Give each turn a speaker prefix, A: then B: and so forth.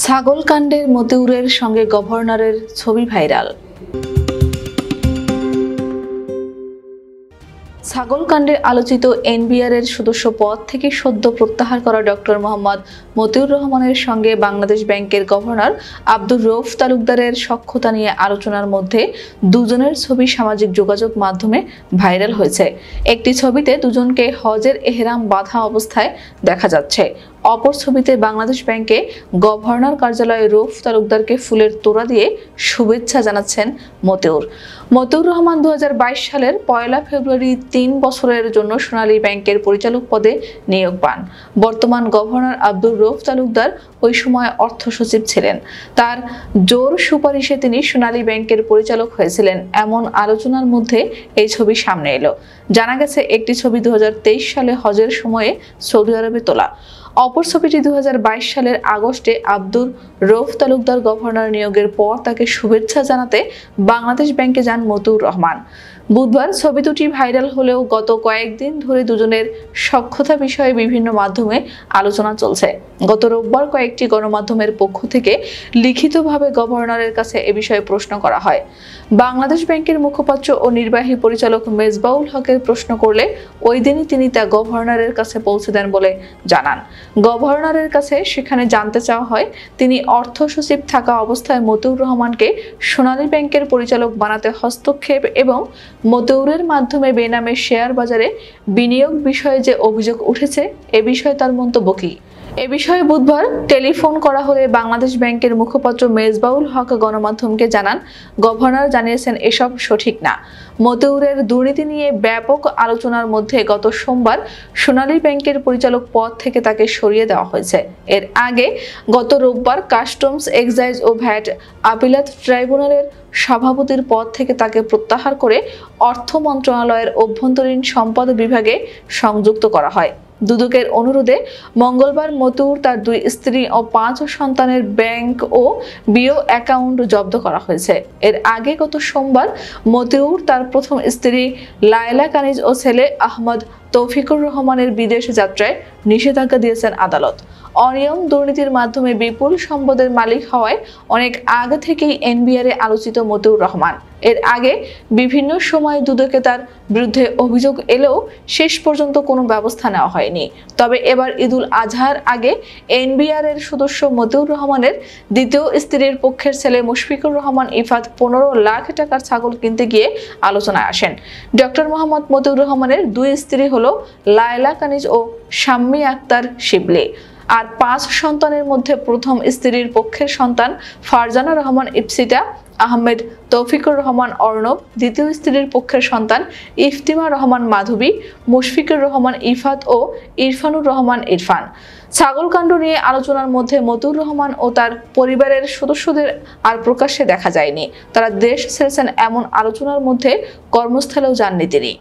A: ছাগলকাণ্ডের মতিউরের সঙ্গে গভর্নরের ছবি ভাইরাল। ছাগলকাণ্ডে আলোচিত এনবিআর-এর সদস্য পদ থেকে সদ্য প্রত্যাহার করা ডক্টর মোহাম্মদ মতিউর রহমানের সঙ্গে বাংলাদেশ ব্যাংকের গভর্নর আব্দুর রউফ তালুকদারের সখ্যতা নিয়ে আলোচনার মধ্যে দুজনের ছবি সামাজিক যোগাযোগ মাধ্যমে ভাইরাল হয়েছে। একটি ছবিতে দুজনকে হজের এহরাম বাঁধা অবস্থায় দেখা যাচ্ছে। অপর ছবিতে বাংলাদেশ ব্যাংকে গভর্নর কার্যালয়ে রউফ তালুকদারকে ফুলের তোড়া দিয়ে শুভেচ্ছা জানাচ্ছেন মতিউর রহমান 2022 সালের 1 ফেব্রুয়ারি 3 বছরের জন্য সোনালী ব্যাংকের পরিচালক পদে নিয়োগ পান। বর্তমান গভর্নর আব্দুর রউফ তালুকদার ওই সময় অর্থ সচিব ছিলেন। তার জোর সুপারিশে তিনি সোনালী ব্যাংকের পরিচালক হয়েছিলেন। এমন আলোচনার মধ্যে এই ছবি সামনে এলো। জানা গেছে একটি ছবি 2023 সালে হজের সময়ে সৌদি আরবে তোলা। অপর ছবিটি 2022 সালের আগস্টে আব্দুর রউফ তালুকদার গভর্নর নিয়োগের পর তাকে শুভেচ্ছা জানাতে বাংলাদেশ ব্যাংকে যান মতিউর রহমান। বুধবার ছবি দুটি ভাইরাল হলেও গত কয়েকদিন ধরে দুজনের সখ্যতা বিষয়ে বিভিন্ন মাধ্যমে আলোচনা চলছে। গত রোববার কয়েকটি গণমাধ্যমের পক্ষ থেকে লিখিতভাবে গভর্নরের কাছে এ বিষয়ে প্রশ্ন করা হয়। বাংলাদেশ ব্যাংকের মুখপাত্র ও নির্বাহী পরিচালক মেজবাউল হকের প্রশ্ন করলে ওই দিনই তিনি তা গভর্নরের কাছে পৌঁছে দেন বলে জানান। গভর্নরের কাছে সেখানে জানতে চাওয়া হয়, তিনি অর্থ সচিব থাকা অবস্থায় মতিউর রহমানকে সোনালী ব্যাংকের পরিচালক বানাতে হস্তক্ষেপ এবং মতিউরের মাধ্যমে বেনামে শেয়ার বাজারে বিনিয়োগ বিষয়ে যে অভিযোগ উঠেছে এ বিষয়ে তার মন্তব্য কি? এ বিষয়ে বুধবার টেলিফোন করা হলে বাংলাদেশ ব্যাংকের মুখপাত্র মেজবাউল হক গণমাধ্যমকে জানান, গভর্নর জানিয়েছেন এসব সঠিক না। মতিউরের দুর্নীতি নিয়ে ব্যাপক আলোচনার মধ্যে গত সোমবার সোনালী ব্যাংকের পরিচালক পদ থেকে তাকে সরিয়ে দেওয়া হয়েছে। এর আগে গত রোববার কাস্টমস, এক্সাইজ ও ভ্যাট আপিলাত ট্রাইব্যুনালের সভাপতির পদ থেকে তাকে প্রত্যাহার করে অর্থ মন্ত্রণালয়ের অভ্যন্তরীণ সম্পদ বিভাগে সংযুক্ত করা হয়। দুদকের অনুরোধে মঙ্গলবার মতিউর, তার 2 স্ত্রী ও 5 সন্তানের ব্যাংক ও বিও অ্যাকাউন্ট জব্দ করা হয়েছে। এর আগে গত সোমবার মতিউর, তার প্রথম স্ত্রী লায়লা কানিজ ও ছেলে আহমদ তৌফিকুর রহমানের বিদেশ যাত্রায় নিষেধাজ্ঞা দিয়েছেন আদালত। অনিয়ম দুর্নীতির মাধ্যমে বিপুল সম্পদের মালিক হওয়ায় অনেক আগে থেকেই এনবিআর-এ আলোচিত মতিউর রহমান। এর আগে বিভিন্ন সময় দুদকে তার বিরুদ্ধে অভিযোগ এলেও শেষ পর্যন্ত কোনো ব্যবস্থা নেওয়া হয়নি। তবে এবার ঈদুল আজহার আগে এনবিআর-এর সদস্য মতিউর রহমানের দ্বিতীয় স্ত্রীর পক্ষের ছেলে মুশফিকুর রহমান ইফাত 15 লাখ টাকার ছাগল কিনতে গিয়ে আলোচনায় আসেন। ডক্টর মোহাম্মদ মতিউর রহমানের 2 স্ত্রী হলো লায়লা কানিজ ও শাম্মী আক্তার শিবলি। আর 5 সন্তানের মধ্যে প্রথম স্ত্রীর পক্ষের সন্তান ফারজানা রহমান ইপসিতা, আহমেদ তৌফিকুর রহমান অর্ণব, দ্বিতীয় স্ত্রীর পক্ষের সন্তান ইফতিমা রহমান মাধবী, মুশফিকুর রহমান ইফাত ও ইরফানুর রহমান ইরফান। ছাগলকাণ্ড নিয়ে আলোচনার মধ্যে মতিউর রহমান ও তার পরিবারের সদস্যদের আর প্রকাশ্যে দেখা যায়নি। তারা দেশ ছেড়েছেন এমন আলোচনার মধ্যে কর্মস্থলেও যাননি তিনি।